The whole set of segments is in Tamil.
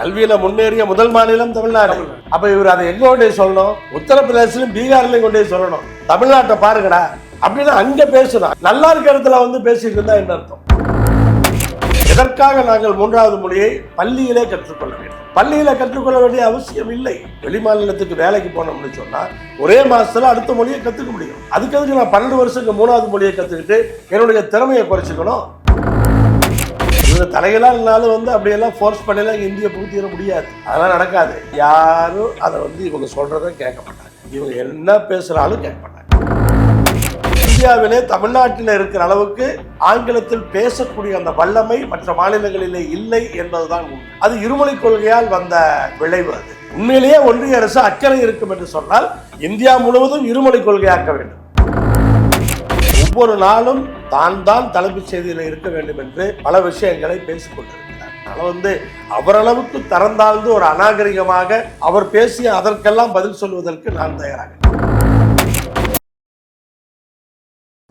கல்வியில முன்னேறிய முதல் மாநிலம் தமிழ்நாடு. அப்ப இவர் அதை எங்க கொண்டே சொல்லணும்? உத்தரப்பிரதேசிலும் பீகார்லயும் கொண்டே சொல்லணும். தமிழ்நாட்டை பாருங்கடா அப்படின்னு அங்க பேசணும். நல்லா இருக்கிற இடத்துல வந்து பேசிட்டு இருந்தா என்ன அர்த்தம்? எதற்காக நாங்கள் மூன்றாவது மொழியை பள்ளியிலே கற்றுக்கொள்ள வேண்டும்? பள்ளியில கற்றுக்கொள்ள வேண்டிய அவசியம் இல்லை. வெளி மாநிலத்துக்கு வேலைக்கு போனோம்னு சொன்னா ஒரே மாசத்துல அடுத்த மொழியை கத்துக்க முடியும். அதுக்கு நான் 12 வருஷத்துக்கு மூணாவது மொழியை கத்துக்கிட்டு என்னுடைய திறமையை குறைச்சிக்கணும். தலைகளா இருந்தாலும் வந்து அப்படியெல்லாம் ஃபோர்ஸ் பண்ணலாம் இந்திய புகுத்திட முடியாது. அதெல்லாம் நடக்காது. யாரும் அதை வந்து இவங்க சொல்றதை கேட்க மாட்டாங்க. இவங்க என்ன பேசுறாலும் கேட்க மாட்டாங்க. இந்தியாவிலே தமிழ்நாட்டில் இருக்கிற அளவுக்கு ஆங்கிலத்தில் பேசக்கூடிய அந்த வல்லமை மற்ற மாநிலங்களிலே இல்லை என்பதுதான் உண்மை. அது இருமொழி கொள்கையால் வந்த விளைவு. அது உண்மையிலேயே ஒன்றிய அரசு அக்கறை இருக்கும் என்று சொன்னால் இந்தியா முழுவதும் இருமொழி கொள்கையாக்க வேண்டும். ஒவ்வொரு நாளும் தான் தலைப்புச் செய்தியில் இருக்க வேண்டும் என்று பல விஷயங்களை பேசிக் கொண்டிருக்கிறார். அதனால வந்து அவரளவுக்கு தரந்தாழ்ந்து ஒரு அநாகரிகமாக அவர் பேசிய அதற்கெல்லாம் பதில் சொல்வதற்கு நான் தயாராக.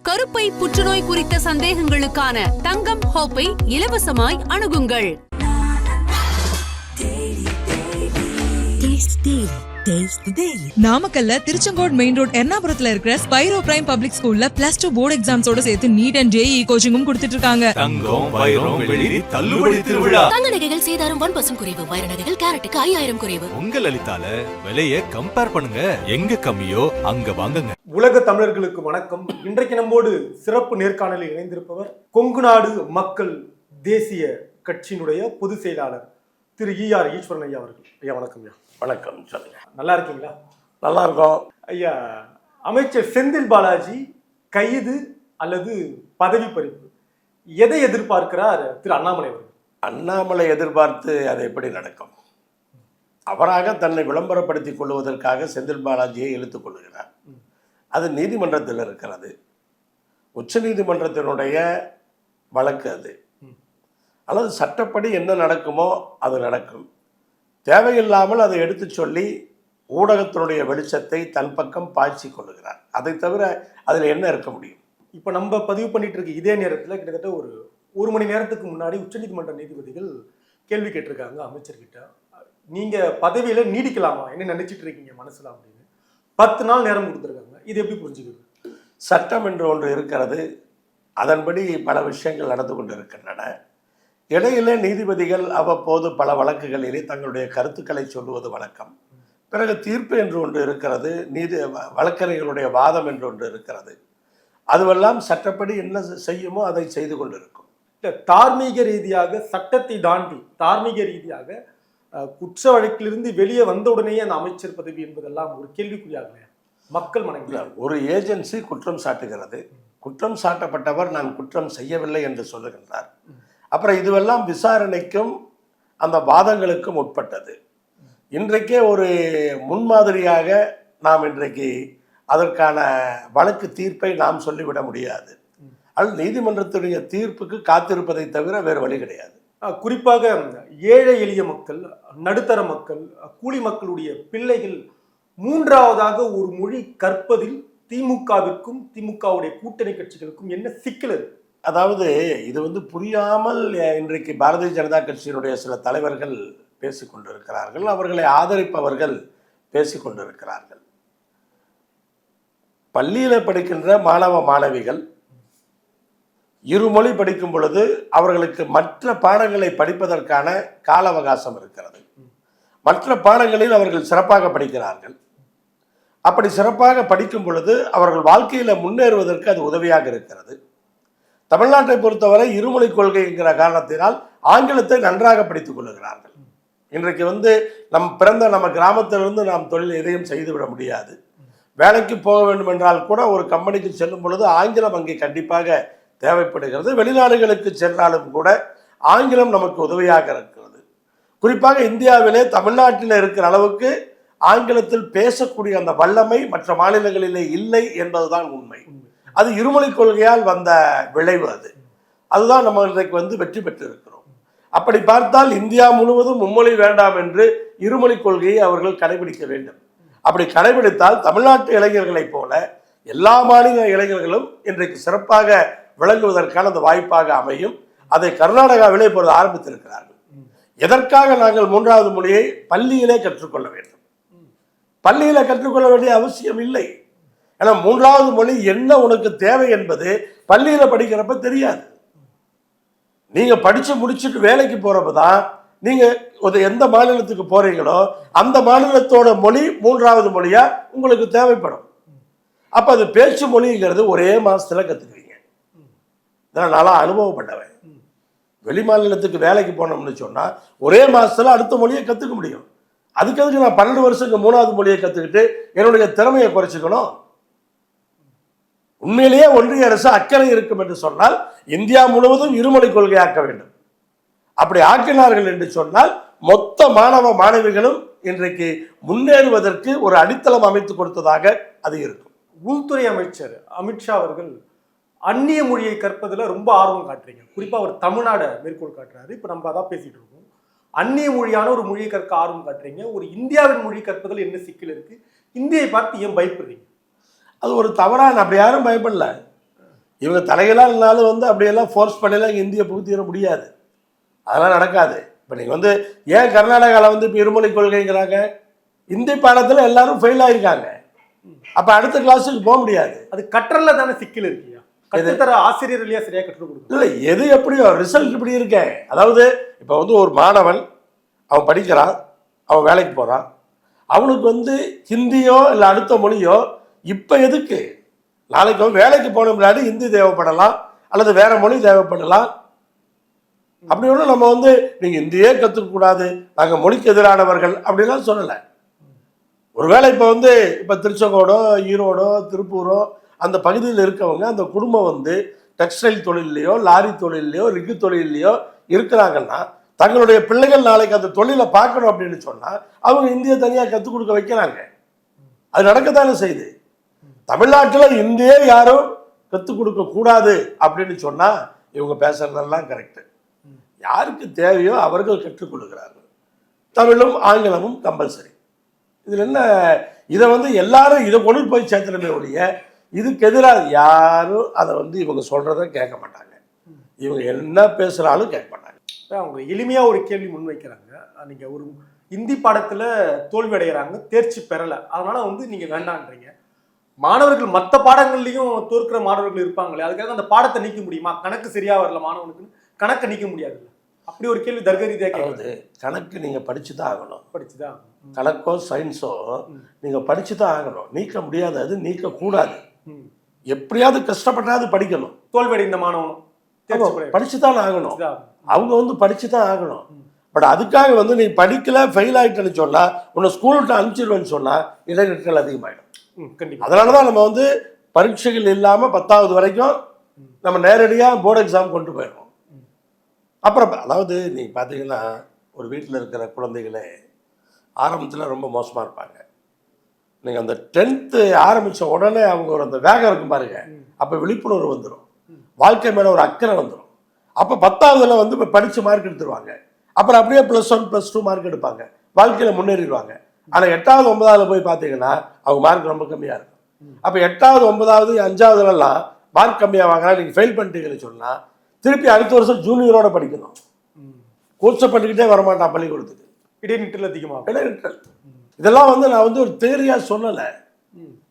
கருப்பை புற்றுநோய் குறித்த சந்தேகங்களுக்கான தங்கம் ஹோப்பை இலவசமாய் அணுகுங்கள். நாமக்கல்ல திருச்செங்கோடு மெயின் ரோட் எர்ணாபுரத்துல இருக்கிற ஸ்பைரோ பிரைம் பப்ளிக் ஸ்கூல்ல +2 போர்டு எக்ஸாம்ஸோட சேர்த்து நீட் அண்ட் ஜேஇ கோச்சிங்கும் கொடுத்துட்டு இருக்காங்க. தங்கம் வைரம் வெள்ளி தள்ளுபடி திருவிழா. தங்க நகைகள் சேதாரம் 1% குறைவு. வைர நகைகள் கேரட்டுக்கு 5000 குறைவு. உங்க லலிதால விலையை கம்பேர் பண்ணுங்க. எங்க கம்மியோ அங்க வாங்குங்க. உலக தமிழர்களுக்கு வணக்கம். இன்றைக்கு நம்மோடு சிறப்பு நேர்காணலில் இணைந்திருப்பவர் கொங்கு நாடு மக்கள் தேசிய கட்சியினுடைய பொதுச் செயலாளர் திரு ER ஈஸ்வரன் ஐயா அவர்கள். ஐயா வணக்கம். ஐயா வணக்கம். சொல்லுங்க. நல்லா இருக்கீங்களா? நல்லா இருக்கோம். ஐயா, அமைச்சர் செந்தில் பாலாஜி கைது அல்லது பதவி பறிப்பு எதை எதிர்பார்க்கிறார் திரு அண்ணாமலை அவர்கள்? அண்ணாமலை எதிர்பார்த்து அது எப்படி நடக்கும்? அவராக தன்னை விளம்பரப்படுத்திக் கொள்வதற்காக செந்தில் பாலாஜியை இழுத்துக் கொள்ளுகிறார். அது நீதிமன்றத்தில் இருக்கிறது. உச்ச நீதிமன்றத்தினுடைய வழக்கு அது. அல்லது சட்டப்படி என்ன நடக்குமோ அது நடக்கும். தேவையில்லாமல் அதை எடுத்து சொல்லி ஊடகத்தினுடைய வெளிச்சத்தை தன் பக்கம் பாய்ச்சி கொள்ளுகிறார். அதை தவிர அதில் என்ன இருக்க முடியும்? இப்போ நம்ம பதிவு பண்ணிட்டு இருக்க இதே நேரத்தில் கிட்டத்தட்ட ஒரு மணி நேரத்துக்கு முன்னாடி உச்சநீதிமன்ற நீதிபதிகள் கேள்வி கேட்டிருக்காங்க அமைச்சர்கிட்ட, நீங்கள் பதவியில் நீடிக்கலாமா, என்ன நினைச்சிட்டு இருக்கீங்க மனசில் அப்படின்னு. 10 நாள் நேரம் கொடுத்துருக்காங்க. இது எப்படி புரிஞ்சுக்கிறது? சட்டம் என்று ஒன்று இருக்கிறது. அதன்படி பல விஷயங்கள் நடந்து கொண்டு இருக்கின்றன. இடையிலே நீதிபதிகள் அவ்வப்போது பல வழக்குகளிலே தங்களுடைய கருத்துக்களை சொல்லுவது வழக்கம். பிறகு தீர்ப்பு என்று ஒன்று இருக்கிறது. வழக்கறிஞர்களுடைய வாதம் என்று ஒன்று இருக்கிறது. அதுவெல்லாம் சட்டப்படி என்ன செய்யுமோ அதை செய்து கொண்டிருக்கும். தார்மீக ரீதியாக சட்டத்தை தாண்டி தார்மீக ரீதியாக குற்ற வழக்கிலிருந்து வெளியே வந்த உடனே அந்த அமைச்சர் பதவி என்பதெல்லாம் ஒரு கேள்விக்குறியாக மக்கள் மனதில். ஒரு ஏஜென்சி குற்றம் சாட்டுகிறது. குற்றம் சாட்டப்பட்டவர் நான் குற்றம் செய்யவில்லை என்று சொல்லுகின்றார். அப்புறம் இதுவெல்லாம் விசாரணைக்கும் அந்த வாதங்களுக்கும் உட்பட்டது. இன்றைக்கே ஒரு முன்மாதிரியாக நாம் இன்றைக்கு அதற்கான வழக்கு தீர்ப்பை நாம் சொல்லிவிட முடியாது. அது நீதிமன்றத்துடைய தீர்ப்புக்கு காத்திருப்பதை தவிர வேறு வழி கிடையாது. குறிப்பாக ஏழை எளிய மக்கள், நடுத்தர மக்கள், கூலி மக்களுடைய பிள்ளைகள் மூன்றாவதாக ஒரு மொழி கற்பதில் திமுகவிற்கும் திமுகவுடைய கூட்டணி கட்சிகளுக்கும் என்ன சிக்கல்? அதாவது இது வந்து புரியாமல் இன்றைக்கு பாரதிய ஜனதா கட்சியினுடைய சில தலைவர்கள் பேசிக்கொண்டிருக்கிறார்கள். அவர்களை ஆதரிப்பவர்கள் பேசிக்கொண்டிருக்கிறார்கள். பள்ளியில் படிக்கின்ற மாணவ மாணவிகள் இருமொழி படிக்கும் பொழுது அவர்களுக்கு மற்ற பாடங்களை படிப்பதற்கான கால அவகாசம் இருக்கிறது. மற்ற பாடங்களில் அவர்கள் சிறப்பாக படிக்கிறார்கள். அப்படி சிறப்பாக படிக்கும் பொழுது அவர்கள் வாழ்க்கையில் முன்னேறுவதற்கு அது உதவியாக இருக்கிறது. தமிழ்நாட்டை பொறுத்தவரை இருமொழி கொள்கை என்கிற காரணத்தினால் ஆங்கிலத்தை நன்றாக படித்துக் கொள்ளுகிறார்கள். இன்றைக்கு வந்து நம்ம கிராமத்திலிருந்து நாம் தொழில் எதையும் செய்துவிட முடியாது. வேலைக்கு போக வேண்டும் என்றால் கூட ஒரு கம்பெனிக்கு செல்லும் பொழுது ஆங்கிலம் அங்கே கண்டிப்பாக தேவைப்படுகிறது. வெளிநாடுகளுக்கு சென்றாலும் கூட ஆங்கிலம் நமக்கு உதவியாக இருக்கிறது. குறிப்பாக இந்தியாவிலே தமிழ்நாட்டில் இருக்கிற அளவுக்கு ஆங்கிலத்தில் பேசக்கூடிய அந்த வல்லமை மற்ற மாநிலங்களிலே இல்லை என்பதுதான் உண்மை. அது இருமொழி கொள்கையால் வந்த விளைவு. அதுதான் நம்ம இன்றைக்கு வந்து வெற்றி பெற்று இருக்கிறோம். அப்படி பார்த்தால் இந்தியா முழுவதும் மும்மொழி வேண்டாம் என்று இருமொழி கொள்கையை அவர்கள் கடைபிடிக்க வேண்டும். அப்படி கடைபிடித்தால் தமிழ்நாட்டு இளைஞர்களைப் போல எல்லா மாநில இளைஞர்களும் இன்றைக்கு சிறப்பாக விளங்குவதற்கான அந்த வாய்ப்பாக அமையும். அதை கர்நாடகாவிலே இப்பொழுது ஆரம்பித்திருக்கிறார்கள். எதற்காக நாங்கள் மூன்றாவது மொழியை பள்ளியிலே கற்றுக்கொள்ள வேண்டும்? பள்ளியில கற்றுக்கொள்ள வேண்டிய அவசியம் இல்லை. ஏன்னா மூன்றாவது மொழி என்ன உனக்கு தேவை என்பது பள்ளியில படிக்கிறப்ப தெரியாது. நீங்க படிச்சு முடிச்சுட்டு வேலைக்கு போறப்பதான் நீங்க எந்த மாநிலத்துக்கு போறீங்களோ அந்த மாநிலத்தோட மொழி மூன்றாவது மொழியா உங்களுக்கு தேவைப்படும். அப்ப அது பேச்சு மொழிங்கிறது ஒரே மாசத்துல கத்துக்குவீங்க. இதெல்லாம் நல்லா அனுபவப்பட்டவன். வெளி மாநிலத்துக்கு வேலைக்கு போனோம்னு சொன்னா ஒரே மாசத்துல அடுத்த மொழியை கத்துக்க முடியும். அதுக்கு நான் 12 வருஷம் மூணாவது மொழியை கத்துக்கிட்டு என்னுடைய திறமையை குறைச்சிக்கணும்? உண்மையிலேயே ஒன்றிய அரசு அக்கறை இருக்கும் என்று சொன்னால் இந்தியா முழுவதும் இருமொழி கொள்கை ஆக்க வேண்டும். அப்படி ஆக்கினார்கள் என்று சொன்னால் மொத்த மாணவ மாணவிகளும் இன்றைக்கு முன்னேறுவதற்கு ஒரு அடித்தளம் அமைத்து கொடுத்ததாக அது இருக்கும். உள்துறை அமைச்சர் அமித்ஷா அவர்கள் அந்நிய மொழியை கற்பதில் ரொம்ப ஆர்வம் காட்டுறீங்க. குறிப்பாக அவர் தமிழ்நாடை மேற்கோள் காட்டுறாரு. இப்போ நம்ம அதான் பேசிட்டு இருக்கோம். அந்நிய மொழியான ஒரு மொழியை கற்க ஆர்வம் காட்டுறீங்க. ஒரு இந்தியாவின் மொழி கற்பதில் என்ன சிக்கல் இருக்கு? இந்தியை பார்த்து ஏன் பயப்படுறீங்க? அது ஒரு தவறான, அப்படி யாரும் பயப்படல. இவங்க தலைகளாக இருந்தாலும் அப்படியெல்லாம் ஃபோர்ஸ் பண்ணலாம் இந்தியை புகுத்திட முடியாது. அதெல்லாம் நடக்காது. இப்போ நீங்கள் ஏன் கர்நாடகாவில் இப்போ இருமொழி கொள்கைங்கிறாங்க? இந்தி பாடத்தில் எல்லாரும் ஃபெயில் ஆயிருக்காங்க. அப்போ அடுத்த கிளாஸுக்கு போக முடியாது. அது கற்றல்ல தானே சிக்கல் இருக்குயா? கற்றுத்தர ஆசிரியர் இல்லையா சரியா கற்றுக் கொடுக்கும்? இல்லை, எது எப்படியோ ரிசல்ட் இப்படி இருக்கேன். அதாவது இப்போ ஒரு மாணவன் அவன் படிக்கிறான், அவன் வேலைக்கு போகிறான், அவனுக்கு ஹிந்தியோ இல்லை அடுத்த மொழியோ இப்போ எதுக்கு? நாளைக்கு வேலைக்கு போன முன்னாடி ஹிந்தி தேவைப்படலாம் அல்லது வேற மொழி தேவைப்படலாம். அப்படி ஒன்றும் நம்ம நீங்கள் ஹிந்தியே கற்றுக்கக்கூடாது, நாங்கள் மொழிக்கு எதிரானவர்கள் அப்படிலாம் சொல்லலை. ஒருவேளை இப்போ திருச்செங்கோடோ ஈரோடோ திருப்பூரோ அந்த பகுதியில் இருக்கவங்க அந்த குடும்பம் டெக்ஸ்டைல் தொழிலையோ லாரி தொழிலையோ ரிக்கு தொழிலையோ இருக்கிறாங்கன்னா தங்களுடைய பிள்ளைகள் நாளைக்கு அந்த தொழிலை பார்க்கணும் அப்படின்னு சொன்னால் அவங்க இந்தியை தனியாக கற்றுக் கொடுக்க வைக்கிறாங்க. அது நடக்கத்தானே செய்யுது. தமிழ்நாட்டில் இந்தியே யாரும் கற்றுக் கொடுக்க கூடாது அப்படின்னு சொன்னால் இவங்க பேசுறதெல்லாம் கரெக்டு. யாருக்கு தேவையோ அவர்கள் கற்றுக் கொடுக்கிறார்கள். தமிழும் ஆங்கிலமும் கம்பல்சரி. இதில் என்ன, இதை எல்லாரும் இதை கொண்டு போய் சேர்த்துறமே ஒழிய இதுக்கு எதிராக யாரும் அதை இவங்க சொல்றதை கேட்க மாட்டாங்க. இவங்க என்ன பேசுறாலும் கேட்க மாட்டாங்க. அவங்க எளிமையா ஒரு கேள்வி முன்வைக்கிறாங்க. நீங்க ஒரு இந்தி பாடத்துல தோல்வி அடைகிறாங்க, தேர்ச்சி பெறல, அதனால நீங்க வேண்டான்றீங்க. மாணவர்கள் மற்ற பாடங்கள்லயும் தோற்கிற மாணவர்கள் இருப்பாங்களே, அதுக்காக அந்த பாடத்தை நீக்க முடியுமா? கணக்கு சரியா வரல மாணவனுக்கு, கணக்கை நீக்க முடியாது. அப்படி ஒரு கேள்வி தர்க்க ரீதியாக கேட்குது. கணக்கு நீங்க படிச்சுதான் ஆகணும். படிச்சுதான் கணக்கோ சயின்ஸோ நீங்க படிச்சுதான் ஆகணும். நீக்க முடியாது, அது நீக்க கூடாது. எப்படியாவது கஷ்டப்பட்டாவது படிக்கணும். தோல்வியடைந்த மாணவனும் படிச்சுதான் ஆகணும். அவங்க படிச்சுதான் ஆகணும். பட் அதுக்காக நீ படிக்கல ஃபெயில் ஆயிட்டேன்னு சொன்னா உன்னை ஸ்கூல்கிட்ட அனுப்பிச்சிருவேன்னு சொன்னா இடைநிற்றல் அதிகமாயிடும். அதனாலதான் நம்ம பரீட்சைகள் இல்லாம 10வது வரைக்கும் நம்ம நேரடியா போர்டு எக்ஸாம் கொண்டு போயிடுறோம். அப்புறம் அதாவது நீங்க பாத்தீங்கன்னா ஒரு வீட்டில் இருக்கிற குழந்தைகளே ஆரம்பத்தில் ரொம்ப மோசமா இருப்பாங்க. நீங்க அந்த 10th ஆரம்பிச்ச உடனே அவங்க அந்த வேகம் இருக்கும் பாருங்க, அப்ப விழிப்புணர்வு வந்துடும், வாழ்க்கை மேல ஒரு அக்கறை வந்துடும். அப்ப 10வதுல இப்போ படிச்சு மார்க் எடுத்துருவாங்க. அப்புறம் அப்படியே +1 +2 மார்க் எடுப்பாங்க, வாழ்க்கையில முன்னேறிடுவாங்க. ஆனா 8வது 9வதுல போய் பாத்தீங்கன்னா அவங்க மார்க் ரொம்ப கம்மியா இருக்கும். அப்ப 8வது 9வது 5வதுலாம் மார்க் கம்மியா வாங்கினா நீங்க ஃபெயில் பண்ணிட்டீங்கன்னு சொன்னா திருப்பி அடுத்த வருஷம் ஜூனியரோட படிக்கணும். கூச்சப்பட்டுக்கிட்டே வரமாட்டான் பள்ளிக்கூடத்துக்கு. இடைநிற்றல் அதிகமாக. இடைநிற்றல் இதெல்லாம் நான் ஒரு தேரியா சொல்லலை.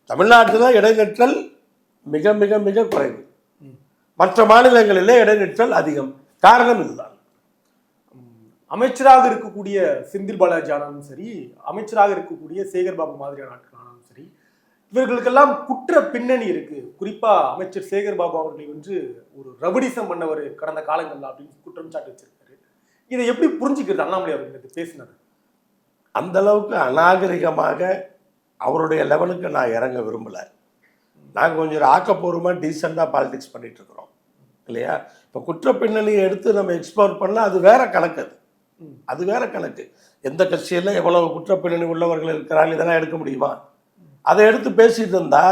தமிழ்நாட்டில் இடைநிற்றல் மிக மிக மிக குறைவு. மற்ற மாநிலங்களிலே இடைநிற்றல் அதிகம். காரணம் இதுதான். அமைச்சராக இருக்கக்கூடிய செந்தில் பாலாஜி ஆனாலும் சரி, அமைச்சராக இருக்கக்கூடிய சேகர் பாபு மாதிரியான ஆட்கள் ஆனாலும் சரி, இவர்களுக்கெல்லாம் குற்ற பின்னணி இருக்கு. குறிப்பா அமைச்சர் சேகர் பாபு அவர்களை ஒரு ரவுடிசம் பண்ணவர் கடந்த காலங்கள்ல அப்படின்னு குற்றம் சாட்டு வச்சிருக்காரு. இதை எப்படி புரிஞ்சுக்கிறது அண்ணாமலை அவர்களுக்கு பேசினது? அந்த அளவுக்கு அநாகரிகமாக அவருடைய லெவலுக்கு நான் இறங்க விரும்பல. நாங்கள் கொஞ்சம் ஆக்கப்பூர்வமாக டீசெண்டாக பாலிடிக்ஸ் பண்ணிட்டு இருக்கிறோம் இல்லையா? இப்போ குற்ற பின்னணியை எடுத்து நம்ம எக்ஸ்ப்ளோர் பண்ணால் அது வேற கணக்கு. அது வேற கணக்கு. எந்த கட்சியில் எவ்வளவு குற்ற பின்னணி உள்ளவர்கள் இருக்கிறாங்க இதெல்லாம் எடுக்க முடியுமா? அதை எடுத்து பேசிட்டு இருந்தா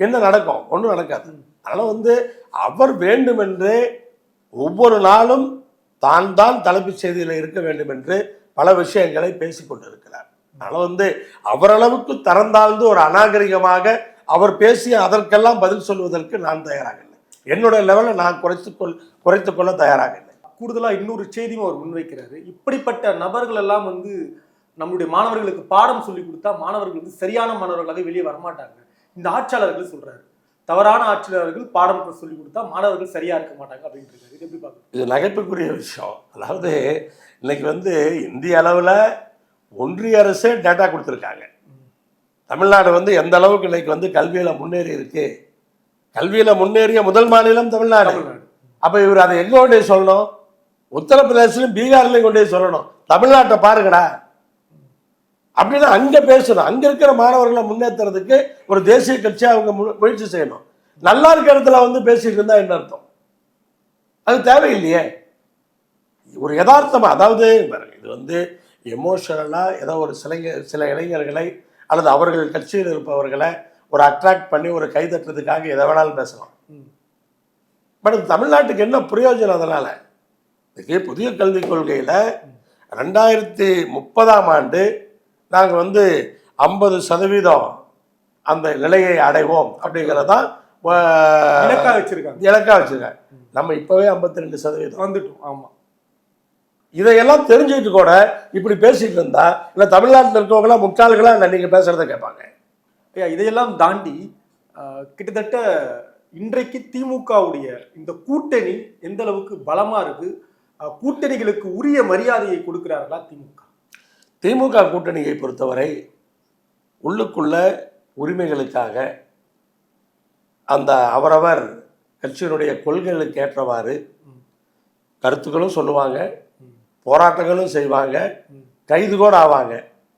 என்ன நடக்கும்? ஒன்றும் நடக்காது. அதனால அவர் வேண்டுமென்றே ஒவ்வொரு நாளும் தான் தலைப்புச் செய்தியில் இருக்க வேண்டும் என்று பல விஷயங்களை பேசிக்கொண்டிருக்கிறார். அதனால அவரளவுக்கு தரந்தாழ்ந்து ஒரு அநாகரிகமாக அவர் பேசிய அதற்கெல்லாம் பதில் சொல்வதற்கு நான் தயாராக இல்லை. என்னுடைய லெவலில் நான் குறைத்துக்கொள்ள தயாராக இல்லை. கூடுதலா இன்னொரு செய்தியும் அவர் முன்வைக்கிறாரு. இப்படிப்பட்ட நபர்கள் எல்லாம் வந்து நம்மளுடைய மாணவர்களுக்கு பாடம் சொல்லி கொடுத்தா மாணவர்கள் வந்து சரியான மாணவர்களாக வெளியே வரமாட்டாங்க. இந்த ஆட்சியாளர்கள் சொல்றாரு, தவறான ஆட்சியாளர்கள் பாடம் சொல்லி கொடுத்தா மாணவர்கள் சரியா இருக்க மாட்டாங்க அப்படின்னு இருக்காரு. இது எப்படி பார்க்குறது? இது நகைப்புக்குரிய விஷயம். அதாவது இன்னைக்கு வந்து இந்திய அளவில் ஒன்றிய அரசே டேட்டா கொடுத்துருக்காங்க. தமிழ்நாடு வந்து எந்த அளவுக்கு இன்னைக்கு வந்து கல்வியில் முன்னேறி இருக்கு. கல்வியில் முன்னேறிய முதல் மாநிலம் தமிழ்நாடு. அப்போ இவர் அதை எங்கே கொண்டே சொல்லணும்? உத்தரப்பிரதேசிலும் பீகார்லையும் கொண்டே சொல்லணும், தமிழ்நாட்டை பாருங்கடா அப்படின்னு அங்கே பேசணும். அங்கே இருக்கிற மாணவர்களை முன்னேற்றுறதுக்கு ஒரு தேசிய கட்சியை அவங்க முயற்சி செய்யணும். நல்லா இருக்கிற இடத்துல வந்து பேசிட்டு இருந்தா என்ன அர்த்தம்? அது தேவையில்லையே. ஒரு யதார்த்தமாக, அதாவது இது வந்து எமோஷனலாக ஏதோ ஒரு சில இளைஞர்களை அல்லது அவர்கள் கட்சியில் இருப்பவர்களை ஒரு அட்ராக்ட் பண்ணி ஒரு கைதட்டுறதுக்காக எதை வேணாலும் பேசலாம். பட் தமிழ்நாட்டுக்கு என்ன பிரயோஜனம்? அதனால் இதுக்கு புதிய கல்விக் கொள்கையில் 2030 நாங்கள் வந்து 50% அந்த நிலையை அடைவோம் அப்படிங்கிறதான் இலக்கா வச்சிருக்காங்க. நம்ம இப்போவே 52% வந்துட்டோம். ஆமாம். இதையெல்லாம் தெரிஞ்சுக்கிட்டு கூட இப்படி பேசிட்டு இருந்தா இல்லை தமிழ்நாட்டில் இருக்கவங்களாம் முட்டாள்களா இல்லை நீங்கள் பேசுகிறத கேட்பாங்க. ஐயா, இதையெல்லாம் தாண்டி கிட்டத்தட்ட இன்றைக்கு திமுகவுடைய இந்த கூட்டணி எந்த அளவுக்கு பலமா இருக்கு? கூட்டணிகளுக்கு உரிய மரியாதையை கொடுக்கிறார்களா திமுக கூட்டணியை பொறுத்தவரை உள்ளுக்குள்ள உரிமைகளுக்காக அந்த அவரவர் கட்சியினுடைய கொள்கைகளுக்கு ஏற்றவாறு கருத்துக்களும் சொல்லுவாங்க, போராட்டங்களும் செய்வாங்க, கைது கூட ஆவாங்க.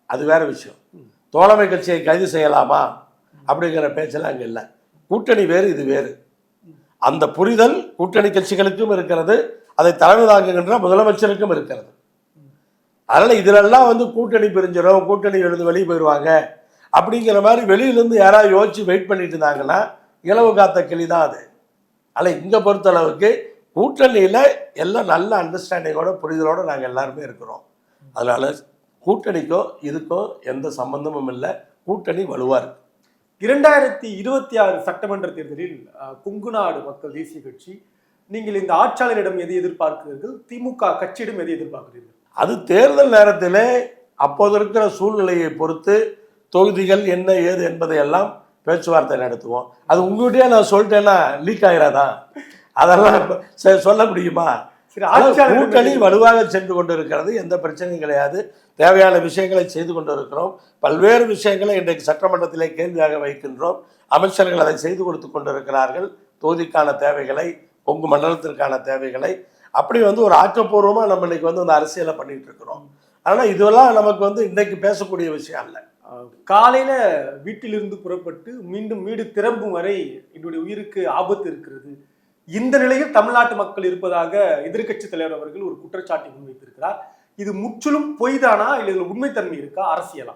அது வேற விஷயம். தோழமை கட்சியை கைது செய்யலாமா அப்படிங்கிற பேச்செல்லாம் அங்கே இல்லை. கூட்டணி வேறு, இது வேறு. அந்த புரிதல் கூட்டணி கட்சிகளுக்கும் இருக்கிறது, அதை தலைமை தாங்குகின்ற முதலமைச்சருக்கும் இருக்கிறது. அதனால் இதிலெல்லாம் வந்து கூட்டணி பிரிஞ்சிடும், கூட்டணி எழுந்து வெளியே போயிடுவாங்க அப்படிங்கிற மாதிரி வெளியிலேருந்து யாராவது யோசிச்சு வெயிட் பண்ணிட்டு இருந்தாங்கன்னா இலவு காத்த கிளி தான் அது. ஆனால் இங்கே பொறுத்தளவுக்கு கூட்டணியில் எல்லாம் நல்ல அண்டர்ஸ்டாண்டிங்கோட புரிதலோடு நாங்கள் எல்லாருமே இருக்கிறோம். அதனால் கூட்டணிக்கும் இதுக்கும் எந்த சம்பந்தமும் இல்லை. கூட்டணி வலுவாக இருக்கு. 2026 சட்டமன்ற தேர்தலில் கொங்குநாடு மக்கள் தேசிய கட்சி, நீங்கள் இந்த ஆட்சியாளரிடம் எதை எதிர்பார்க்கிறீர்கள்? திமுக கட்சியிடம் எதை எதிர்பார்க்கிறீர்கள்? அது தேர்தல் நேரத்தில் அப்போது இருக்கிற சூழ்நிலையை பொறுத்து தொகுதிகள் என்ன ஏது என்பதையெல்லாம் பேச்சுவார்த்தை நடத்துவோம். அது உங்கள்கிட்டயே நான் சொல்லிட்டேன்னா லீக் ஆகிறாதா? அதெல்லாம் சொல்ல முடியுமா? கூட்டணி வலுவாக சென்று கொண்டு இருக்கிறது, எந்த பிரச்சனையும் கிடையாது. தேவையான விஷயங்களை செய்து கொண்டு இருக்கிறோம். பல்வேறு விஷயங்களை இன்றைக்கு சட்டமன்றத்திலே கேள்வியாக வைக்கின்றோம். அமைச்சர்கள் அதை செய்து கொடுத்து கொண்டிருக்கிறார்கள். தொகுதிக்கான தேவைகளை, கொங்கு மண்டலத்திற்கான தேவைகளை அப்படி வந்து ஒரு ஆக்கப்பூர்வமாக நம்ம இன்னைக்கு வந்து அந்த அரசியலை பண்ணிட்டு இருக்கிறோம். ஆனால் இதுவெல்லாம் நமக்கு வந்து இன்னைக்கு பேசக்கூடிய விஷயம் இல்லை. காலையில் வீட்டிலிருந்து புறப்பட்டு மீண்டும் வீடு திரும்பும் வரை என்னுடைய உயிருக்கு ஆபத்து இருக்கிறது. இந்த நிலையில் தமிழ்நாட்டு மக்கள் இருப்பதாக எதிர்க்கட்சி தலைவர் அவர்கள் ஒரு குற்றச்சாட்டை முன்வைத்திருக்கிறார். இது முற்றிலும் பொய் தானா, இல்லை இதில் உண்மைத்தன்மை இருக்கா, அரசியலா?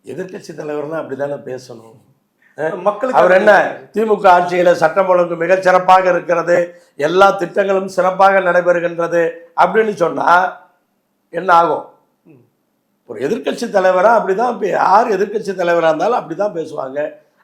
எதிர்க்கட்சி தலைவர்னா அப்படிதானே பேசணும். மக்களுக்கு அவர் என்ன, திமுக ஆட்சியில சட்டம் ஒழுங்கு மிகச் சிறப்பாக இருக்கிறது, எல்லா திட்டங்களும் சிறப்பாக நடைபெறுகின்றது அப்படின்னு சொன்னா என்ன ஆகும்? ஒரு எதிர்க்கட்சி தலைவரா அப்படிதான், யார் எதிர்க்கட்சி தலைவராக இருந்தாலும் அப்படிதான் பேசுவாங்க.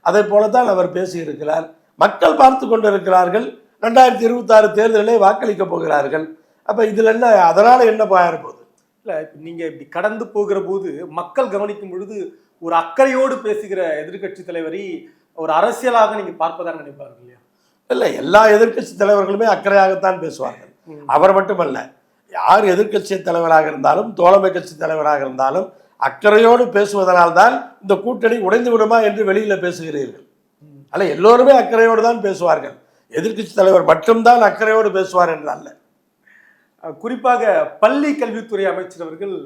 அதை போலதான் அவர் பேசியிருக்கிறார். மக்கள் பார்த்து கொண்டு இருக்கிறார்கள். 2026 தேர்தலிலே வாக்களிக்க போகிறார்கள். அப்ப இதுல என்ன, அதனால என்ன போகுது? இல்ல, நீங்க இப்படி கடந்து போகிற போது மக்கள் கவனிக்கும் பொழுது ஒரு அக்கறையோடு பேசுகிற எதிர்க்கட்சி தலைவரை ஒரு அரசியலாக நீங்க பார்ப்பதாக நினைப்பார்கள் இல்லையா? இல்லை, எல்லா எதிர்க்கட்சி தலைவர்களுமே அக்கறையாகத்தான் பேசுவார்கள். அவர் மட்டுமல்ல, யார் எதிர்க்கட்சி தலைவராக இருந்தாலும் தோழமை கட்சி தலைவராக இருந்தாலும் அக்கறையோடு பேசுவதனால்தான் இந்த கூட்டணி உடைந்து விடுமா என்று வெளியில பேசுகிறீர்கள். அல்ல, எல்லோருமே அக்கறையோடு தான் பேசுவார்கள். எதிர்க்கட்சி தலைவர் மட்டும்தான் அக்கறையோடு பேசுவார் என்றல்ல. குறிப்பாக பள்ளி கல்வித்துறை அமைச்சர் அவர்கள்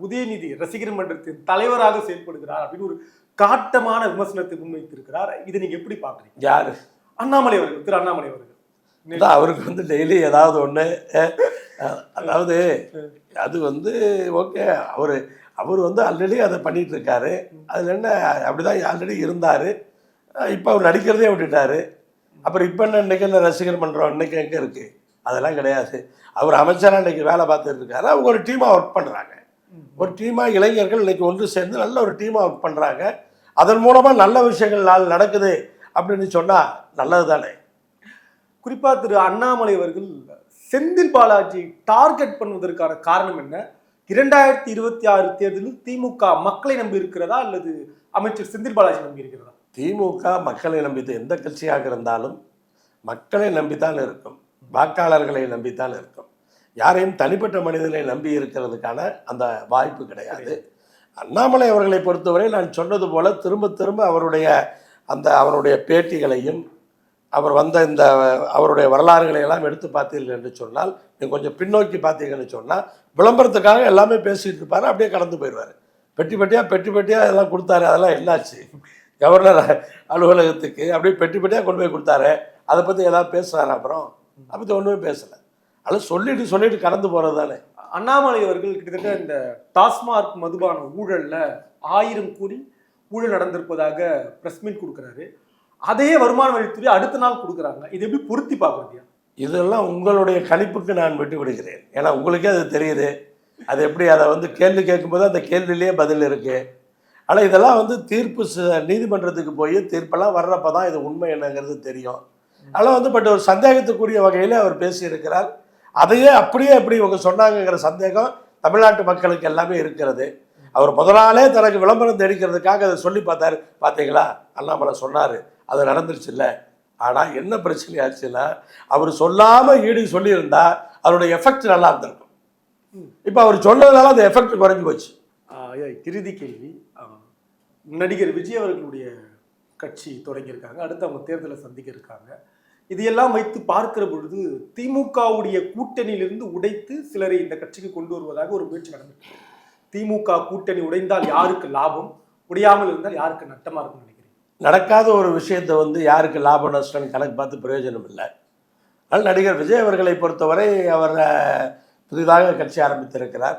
உதயநிதி ரசிகர் மன்றத்தின் தலைவராக செயல்படுகிறார் அப்படின்னு ஒரு காட்டமான விமர்சனத்தை முன்வைத்திருக்கிறார். இதை நீங்க எப்படி பாக்குறீங்க? யாரு? அண்ணாமலை அவர்கள், திரு அண்ணாமலை அவர்கள். அவருக்கு வந்து டெய்லி ஏதாவது ஒண்ணு, அதாவது அது வந்து ஓகே, அவர் வந்து ஆல்ரெடி அதை பண்ணிட்டு இருக்காரு. அதுல என்ன, அப்படிதான் ஆல்ரெடி இருந்தாரு. இப்போ அவர் நடிக்கிறதே விட்டுட்டாரு. அப்புறம் இப்போ என்ன, இன்னைக்கு என்ன ரசிகர் மன்றம் இன்னைக்கு எங்கே இருக்கு? அதெல்லாம் கிடையாது. அவர் அமைச்சராக இன்னைக்கு வேலை பார்த்துட்டு இருக்காரு. அவங்க ஒரு டீமாக ஒர்க் பண்ணுறாங்க. ஒரு டீமாக இளைஞர்கள் இன்னைக்கு ஒன்று சேர்ந்து நல்ல ஒரு டீமாக ஒர்க் பண்ணுறாங்க. அதன் மூலமாக நல்ல விஷயங்கள் நாள் நடக்குது அப்படின்னு சொன்னால் நல்லது தானே. குறிப்பாக திரு அண்ணாமலை அவர்கள் செந்தில் பாலாஜி டார்கெட் பண்ணுவதற்கான காரணம் என்ன? 2026 தேர்தலில் திமுக மக்களை நம்பி இருக்கிறதா அல்லது அமைச்சர் செந்தில் பாலாஜி நம்பி இருக்கிறதா? திமுக மக்களை நம்பி எந்த கட்சியாக இருந்தாலும் மக்களை நம்பித்தான் இருக்கும், வாக்காளர்களை நம்பித்தான் இருக்கும். யாரையும் தனிப்பட்ட மனிதனை நம்பி இருக்கிறதுக்கான அந்த வாய்ப்பு கிடையாது. அண்ணாமலை அவர்களை பொறுத்தவரை நான் சொன்னது போல திரும்ப திரும்ப அவருடைய பேட்டிகளையும் அவர் வந்த இந்த அவருடைய வரலாறுகளை எல்லாம் எடுத்து பார்த்தீர்கள் என்று சொன்னால், நீங்கள் கொஞ்சம் பின்னோக்கி பார்த்தீங்கன்னு சொன்னால், விளம்பரத்துக்காக எல்லாமே பேசிகிட்டு இருப்பார், அப்படியே கடந்து போயிடுவார். பெட்டி பெட்டியாக எல்லாம் கொடுத்தாரு, அதெல்லாம் என்னாச்சு? கவர்னர் அலுவலகத்துக்கு அப்படியே பெட்டி பெட்டியாக கொண்டு போய் கொடுத்தாரு, அதை பற்றி ஏதாவது பேசுகிறாரு? அப்புறம் அதை பற்றி ஒன்றுமே பேசலை. அது சொல்லிட்டு கடந்து போகிறது தானே. அண்ணாமலை அவர்கள் கிட்டத்தட்ட இந்த டாஸ்மாக் மதுபான ஊழல்ல 1000 கோடி ஊழல் நடந்திருப்பதாக பிரஸ் மீட் கொடுக்குறாரு. அதையே வருமான வரித்துறை அடுத்த நாள் கொடுக்குறாங்க. இது எப்படி பொருத்தி பார்க்குறீங்க? இதெல்லாம் உங்களுடைய கணிப்புக்கு நான் விட்டு விடுகிறேன். ஏன்னா உங்களுக்கே அது தெரியுது. அது எப்படி அதை கேள்வி கேட்கும்போது அந்த கேள்வியிலேயே பதில் இருக்குது. ஆனால் இதெல்லாம் தீர்ப்பு நீதிமன்றத்துக்கு போய் தீர்ப்பெல்லாம் வர்றப்ப தான் இது உண்மை என்னங்கிறது தெரியும். அதெல்லாம் பட் ஒரு சந்தேகத்துக்குரிய வகையில் அவர் பேசியிருக்கிறார். அதையே அப்படியே எப்படி இவங்க சொன்னாங்கங்கிற சந்தேகம் தமிழ்நாட்டு மக்களுக்கு எல்லாமே இருக்கிறது. அவர் முதலாளே தனக்கு விளம்பரம் தேடிக்கிறதுக்காக அதை சொல்லி பார்த்தாரு. பார்த்தீங்களா, அண்ணாமலை சொன்னார், அது நடந்துருச்சு இல்லை. ஆனால் என்ன பிரச்சனை ஆச்சுன்னா, அவர் சொல்லாமல் ஈடு சொல்லியிருந்தா அதனுடைய எஃபெக்ட் நல்லா இருந்திருக்கும். இப்போ அவர் சொன்னதுனால அந்த எஃபெக்ட் குறைஞ்சி போச்சு. இறுதி கேள்வி. நடிகர் விஜய் அவர்களுடைய கட்சி தொடங்கியிருக்காங்க, அடுத்து அவங்க தேர்தலை சந்திக்க இருக்காங்க. இதையெல்லாம் வைத்து பார்க்கிற பொழுது திமுகவுடைய கூட்டணியிலிருந்து உடைத்து சிலரை இந்த கட்சிக்கு கொண்டு வருவதாக ஒரு முயற்சி நடந்துட்டு. திமுக கூட்டணி உடைந்தால் யாருக்கு லாபம், உடையாமல் இருந்தால் யாருக்கு நட்டமா இருக்கும்னு நினைக்கிறீங்க? நடக்காத ஒரு விஷயத்தை யாருக்கு லாபம் நஷ்டம் கணக்கு பார்த்து பிரயோஜனம் இல்லை. ஆனால் நடிகர் விஜய் அவர்களை பொறுத்தவரை அவர் புதிதாக கட்சி ஆரம்பித்திருக்கிறார்.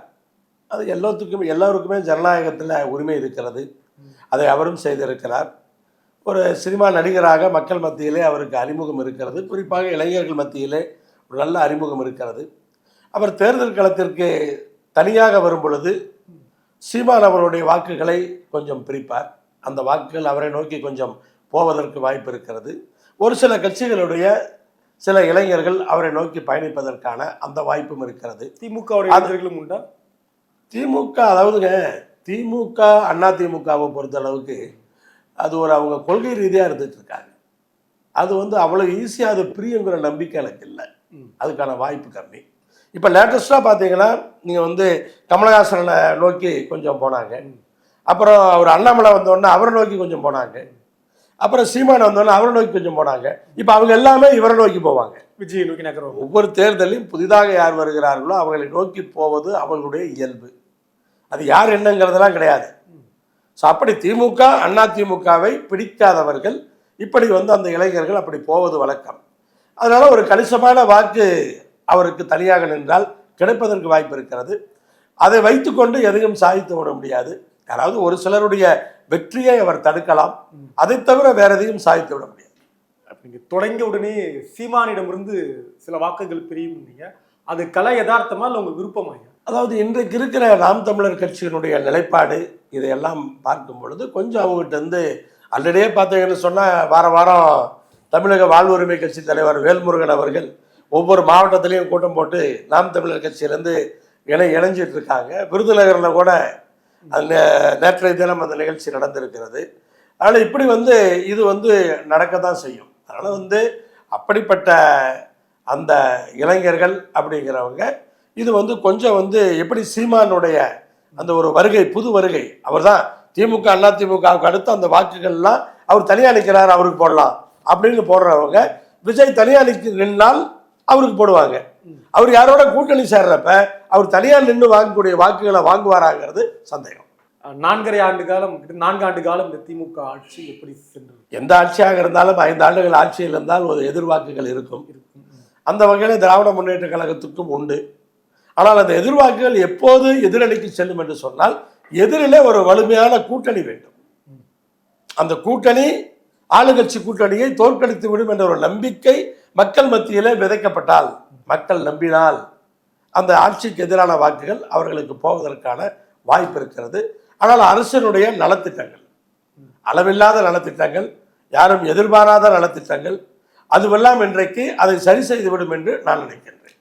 அது எல்லோருக்குமே ஜனநாயகத்தில் உரிமை இருக்கிறது. அதை அவரும் செய்திருக்கிறார். ஒரு சினிமா நடிகராக மக்கள் மத்தியிலே அவருக்கு அறிமுகம் இருக்கிறது. குறிப்பாக இளைஞர்கள் மத்தியிலே ஒரு நல்ல அறிமுகம் இருக்கிறது. அவர் தேர்தல் களத்திற்கு தனியாக வரும் பொழுது சீமான் அவருடைய வாக்குகளை கொஞ்சம் பிரிப்பார். அந்த வாக்குகள் அவரை நோக்கி கொஞ்சம் போவதற்கு வாய்ப்பு இருக்கிறது. ஒரு சில கட்சிகளுடைய சில இளைஞர்கள் அவரை நோக்கி பயணிப்பதற்கான அந்த வாய்ப்பும் இருக்கிறது. திமுக உண்டா? திமுக திமுக அண்ணா திமுகவை பொறுத்த அளவுக்கு அது அவங்க கொள்கை ரீதியாக இருந்துட்டு இருக்காங்க. அது அவ்வளோ ஈஸியாக அது பிரியுங்கிற நம்பிக்கை எனக்கு இல்லை. அதுக்கான வாய்ப்பு கம்மி. இப்போ லேட்டஸ்ட்டாக பார்த்தீங்கன்னா நீங்கள் கமலஹாசனை நோக்கி கொஞ்சம் போனாங்க. அப்புறம் அவர் அண்ணாமலை வந்தோடனே அவரை நோக்கி கொஞ்சம் போனாங்க. அப்புறம் சீமான் வந்தோடனே அவரை நோக்கி கொஞ்சம் போனாங்க. இப்போ அவங்க எல்லாமே இவரை நோக்கி போவாங்க. விஜயை நோக்கி நகரும். ஒவ்வொரு தேர்தலையும் புதிதாக யார் வருகிறார்களோ அவர்களை நோக்கி போவது அவர்களுடைய இயல்பு. அது யார் என்னங்கிறதெல்லாம் கிடையாது. ஸோ அப்படி திமுக அண்ணா திமுகவை பிடிக்காதவர்கள் இப்படி அந்த இளைஞர்கள் அப்படி போவது வழக்கம். அதனால ஒரு கணிசமான வாக்கு அவருக்கு தனியாக நின்றால் கிடைப்பதற்கு வாய்ப்பு இருக்கிறது. அதை வைத்துக்கொண்டு எதையும் சாதித்து விட முடியாது. யாராவது ஒரு சிலருடைய வெற்றியை அவர் தடுக்கலாம். அதை தவிர வேற எதையும் சாதித்து விட முடியாது. நீங்க தொடங்கிய உடனே சீமானிடமிருந்து சில வாக்குகள் பிரியும். அது கலை யதார்த்தமா இல்லை உங்க விருப்பமா? அதாவது இன்றைக்கு இருக்கிற நாம் தமிழர் கட்சியினுடைய நிலைப்பாடு இதையெல்லாம் பார்க்கும் பொழுது கொஞ்சம் அவங்ககிட்ட ஆல்ரெடியே பார்த்தீங்கன்னு சொன்னால் வாரம் தமிழக வாழ்வுரிமை கட்சி தலைவர் வேல்முருகன் அவர்கள் ஒவ்வொரு மாவட்டத்திலையும் கூட்டம் போட்டு நாம் தமிழர் கட்சியிலேருந்து இணைஞ்சிட்டு இருக்காங்க. விருதுநகரில் கூட அந்த நேற்றைய தினம் அந்த நிகழ்ச்சி நடந்திருக்கிறது. அதனால் இப்படி இது நடக்க தான் செய்யும். அதனால் அப்படிப்பட்ட அந்த இளைஞர்கள் அப்படிங்கிறவங்க இது கொஞ்சம் எப்படி சீமானுடைய அந்த ஒரு வருகை, புது வருகை, அவர் தான் திமுக அண்ணா திமுகவுக்கு அடுத்து அந்த வாக்குகள்லாம் அவர் தனியாக நிற்கிறார், அவருக்கு போடலாம் அப்படின்னு போடுறவங்க விஜய் தனியாக நின்னால் அவருக்கு போடுவாங்க. அவர் யாரோட கூட்டணி சேர்றப்ப அவர் தனியாக நின்று வாங்கக்கூடிய வாக்குகளை வாங்குவாராங்கிறது சந்தேகம். 4 ஆண்டு காலம் இந்த திமுக ஆட்சி எப்படி சென்றது? எந்த ஆட்சியாக இருந்தாலும் 5 ஆண்டுகள் ஆட்சியில் இருந்தால் ஒரு எதிர்வாக்குகள் இருக்கும். அந்த வகையில் திராவிட முன்னேற்ற கழகத்துக்கும் உண்டு. ஆனால் அந்த எதிர்வாக்குகள் எப்போது எதிரணிக்கு செல்லும் என்று சொன்னால் எதிரிலே ஒரு வலிமையான கூட்டணி வேண்டும். அந்த கூட்டணி ஆளுங்கட்சி கூட்டணியை தோற்கடித்து விடும் என்ற ஒரு நம்பிக்கை மக்கள் மத்தியிலே விதைக்கப்பட்டால், மக்கள் நம்பினால் அந்த ஆட்சிக்கு எதிரான வாக்குகள் அவர்களுக்கு போவதற்கான வாய்ப்பு இருக்கிறது. ஆனால் அரசினுடைய நலத்திட்டங்கள், அளவில்லாத நலத்திட்டங்கள், யாரும் எதிர்பாராத நலத்திட்டங்கள், அதுவெல்லாம் இன்றைக்கு அதை சரி செய்துவிடும் என்று நான் நினைக்கின்றேன்.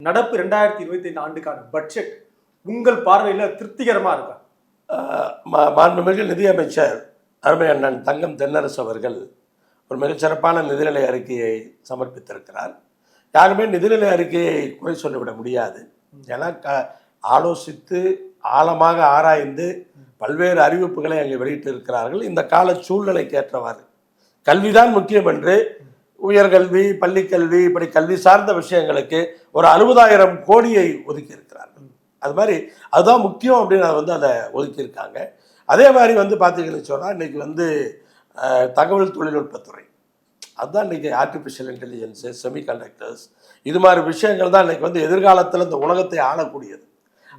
நடப்பு 2025 ஆண்டுக்கான பட்ஜெட் உங்கள் பார்வையில திருப்திகரமா இருக்கா? மாண்புமிகு நிதியமைச்சர் அருமை அண்ணன் தங்கம் தென்னரசு அவர்கள் ஒரு மிகச்சிறப்பான நிதிநிலை அறிக்கையை சமர்ப்பித்திருக்கிறார். யாருமே நிதிநிலை அறிக்கையை குறை சொல்லிவிட முடியாது. ஏன்னா ஆலோசித்து ஆழமாக ஆராய்ந்து பல்வேறு அறிவிப்புகளை அங்கே வெளியிட்டு இருக்கிறார்கள். இந்த கால சூழ்நிலைக்கு ஏற்றவாறு கல்விதான் முக்கியம் என்று உயர்கல்வி, பள்ளிக்கல்வி, இப்படி கல்வி சார்ந்த விஷயங்களுக்கு ஒரு 60,000 கோடியை ஒதுக்கி இருக்கிறார்கள். அது மாதிரி அதுதான் முக்கியம் அப்படின்னு அதை ஒதுக்கியிருக்காங்க. அதே மாதிரி பார்த்தீங்கன்னு சொன்னால் இன்னைக்கு தகவல் தொழில்நுட்பத்துறை, அதுதான் இன்னைக்கு ஆர்டிஃபிஷியல் இன்டெலிஜென்ஸு, செமிகண்டக்டர்ஸ், இது மாதிரி விஷயங்கள் தான் இன்னைக்கு எதிர்காலத்தில் இந்த உலகத்தை ஆளக்கூடியது.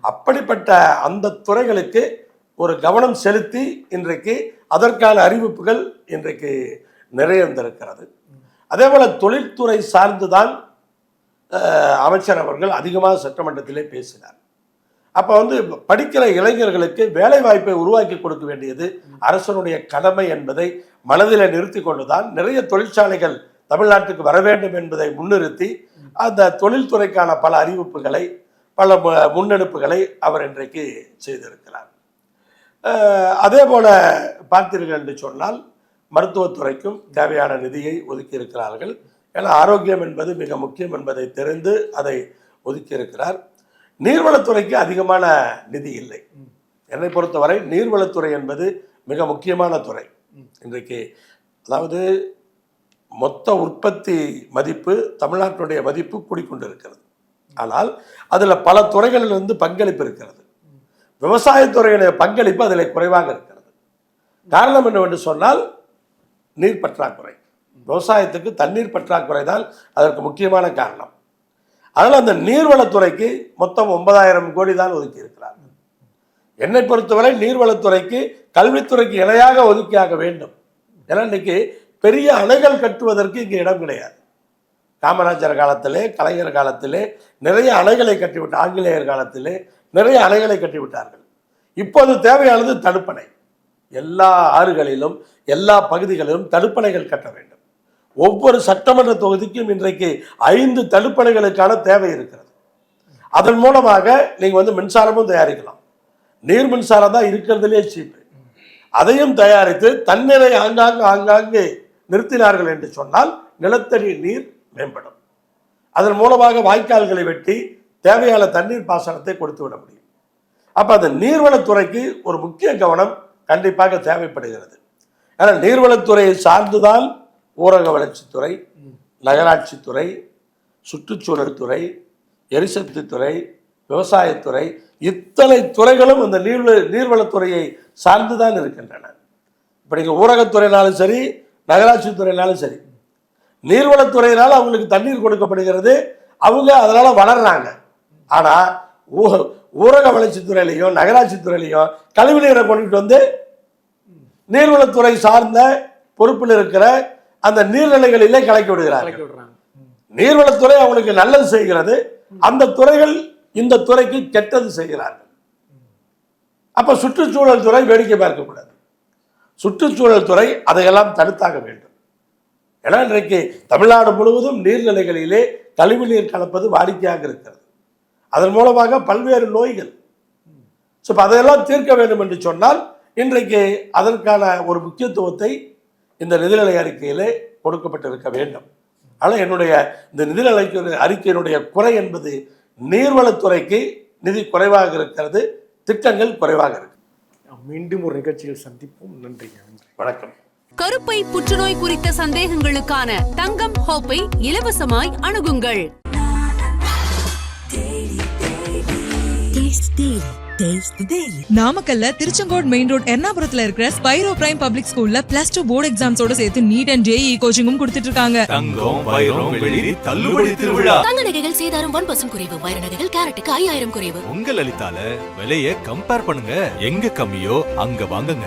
அப்படிப்பட்ட அந்த துறைகளுக்கு ஒரு கவனம் செலுத்தி இன்றைக்கு அதற்கான அறிவிப்புகள் இன்றைக்கு நிறைய வந்திருக்கிறது. அதே போல் தொழில்துறை சார்ந்துதான் அமைச்சர் அவர்கள் அதிகமாக சட்டமன்றத்திலே பேசினார். அப்போ படிக்கிற இளைஞர்களுக்கு வேலை வாய்ப்பை உருவாக்கி கொடுக்க வேண்டியது அரசனுடைய கடமை என்பதை மனதில் நிறுத்தி கொண்டுதான் நிறைய தொழிற்சாலைகள் தமிழ்நாட்டுக்கு வர வேண்டும் என்பதை முன்னிறுத்தி அந்த தொழில்துறைக்கான பல அறிவிப்புகளை, பல முன்னெடுப்புகளை அவர் இன்றைக்கு செய்திருக்கிறார். அதே போல பார்த்தீர்கள் என்று சொன்னால் மருத்துவத்துறைக்கும் தேவையான நிதியை ஒதுக்கி இருக்கிறார்கள். ஏன்னா ஆரோக்கியம் என்பது மிக முக்கியம் என்பதை தெரிந்து அதை ஒதுக்கி இருக்கிறார். நீர்வளத்துறைக்கு அதிகமான நிதி இல்லை. என்னை பொறுத்தவரை நீர்வளத்துறை என்பது மிக முக்கியமான துறை. இன்றைக்கு அதாவது மொத்த உற்பத்தி மதிப்பு, தமிழ்நாட்டுடைய மதிப்பு கூடிக்கொண்டிருக்கிறது. ஆனால் அதில் பல துறைகளிலிருந்து பங்களிப்பு இருக்கிறது. விவசாயத்துறையுடைய பங்களிப்பு அதில் குறைவாக இருக்கிறது. காரணம் என்னவென்று சொன்னால் நீர் பற்றாக்குறை. விவசாயத்துக்கு தண்ணீர் பற்றாக்குறை தான் அதற்கு முக்கியமான காரணம். அதனால் அந்த நீர்வளத்துறைக்கு மொத்தம் 9,000 கோடி தான் ஒதுக்கி இருக்கிறார்கள். என்னை பொறுத்தவரை நீர்வளத்துறைக்கு கல்வித்துறைக்கு இணையாக ஒதுக்கியாக வேண்டும். ஏன்னா இன்னைக்கு பெரிய அணைகள் கட்டுவதற்கு இங்கே இடம் கிடையாது. காமராஜர் காலத்திலே, கலைஞர் காலத்திலே நிறைய அணைகளை கட்டிவிட்டு, ஆங்கிலேயர் காலத்திலே நிறைய அணைகளை கட்டிவிட்டார்கள். இப்போது தேவையானது தடுப்பணை. எல்லா ஆறுகளிலும் எல்லா பகுதிகளிலும் தடுப்பணைகள் கட்ட வேண்டும். ஒவ்வொரு சட்டமன்ற தொகுதிக்கும் இன்றைக்கு 5 தடுப்பணைகளுக்கான தேவை இருக்கிறது. அதன் மூலமாக நீங்கள் மின்சாரமும் தயாரிக்கலாம். நீர் மின்சாரம் தான் இருக்கிறதுலே சீப்பு. அதையும் தயாரித்து தண்ணீரை ஆங்காங்கு நிறுத்தினார்கள் என்று சொன்னால் நிலத்தடி நீர் மேம்படும். அதன் மூலமாக வாய்க்கால்களை வெட்டி தேவையான தண்ணீர் பாசனத்தை கொடுத்து விட முடியும். அப்போ அந்த நீர்வளத்துறைக்கு ஒரு முக்கிய கவனம் கண்டிப்பாக தேவைப்படுகிறது. ஏன்னா நீர்வளத்துறையை சார்ந்துதான் ஊரக வளர்ச்சித்துறை, நகராட்சித்துறை, சுற்றுச்சூழல் துறை, எரிசக்தி துறை, விவசாயத்துறை, இத்தனை துறைகளும் அந்த நீர்வளத்துறையை சார்ந்துதான் இருக்கின்றன. இப்போ நீங்கள் ஊரகத்துறையினாலும் சரி, நகராட்சி துறையினாலும் சரி, நீர்வளத்துறையினால் அவங்களுக்கு தண்ணீர் கொடுக்கப்படுகிறது, அவங்க அதனால் வளர்றாங்க. ஆனால் ஊரக வளர்ச்சித்துறையிலையும் நகராட்சி துறையிலையும் கழிவு நீரை கொண்டுட்டு நீர்வளத்துறை சார்ந்த பொறுப்பில் இருக்கிற அந்த நீர்நிலைகளிலே கலக்கி விடுகிறார்கள். நீர்வளத்துறை அவங்களுக்கு நல்லது செய்கிறது, அந்த துறைகள் இந்த துறைக்கு கெட்டது செய்கிறார்கள். அப்ப சுற்றுச்சூழல் துறை வேடிக்கை பார்க்கக்கூடாது. சுற்றுச்சூழல் துறை அதையெல்லாம் தடுத்தாக வேண்டும். ஏன்னா இன்றைக்கு தமிழ்நாடு முழுவதும் நீர்நிலைகளிலே கழிவு நீர் கலப்பது வாடிக்கையாக இருக்கிறது. அதன் மூலமாக பல்வேறு நோய்கள். அதையெல்லாம் தீர்க்க வேண்டும் என்று சொன்னால் இன்றைக்கு அதற்கான ஒரு முக்கியத்துவத்தை இந்த நிதிநிலை அறிக்கையிலே கொடுக்கப்பட்டிருக்க வேண்டும். ஆனால் என்னுடைய இந்த நிதிநிலை அறிக்கையினுடைய குறை என்பது நீர்வளத்துறைக்கு நிதி குறைவாக இருக்கிறது, திட்டங்கள் குறைவாக இருக்கு. மீண்டும் ஒரு நிகழ்ச்சியில் சந்திப்போம். நன்றி. வணக்கம். கருப்பை புற்றுநோய் குறித்த சந்தேகங்களுக்கான தங்கம் ஹோப்பை இலவசமாய் அணுகுங்கள். நாமக்கல்ல திருச்செங்கோடு மெயின் ரோட் எர்ணாபுரத்துல இருக்கிற ஸ்பைரோ பிரைம் பப்ளிக் ஸ்கூல்ல +2 போர்டு எக்ஸாம்ஸோட சேர்த்து நீட் அண்ட் ஜேஇ கோச்சிங்கும் கொடுத்துட்டு இருக்காங்க. தங்கம், வைரம், வெள்ளி தள்ளுபடி திருவிழா. தங்க நகைகள் சேதாரம் 1% குறைவு, வைர நகைகள் கேரட்டுக்கு 5000 குறைவு. உங்க லலிதால விலையை கம்பேர் பண்ணுங்க, எங்க கம்மியோ அங்க வாங்குங்க.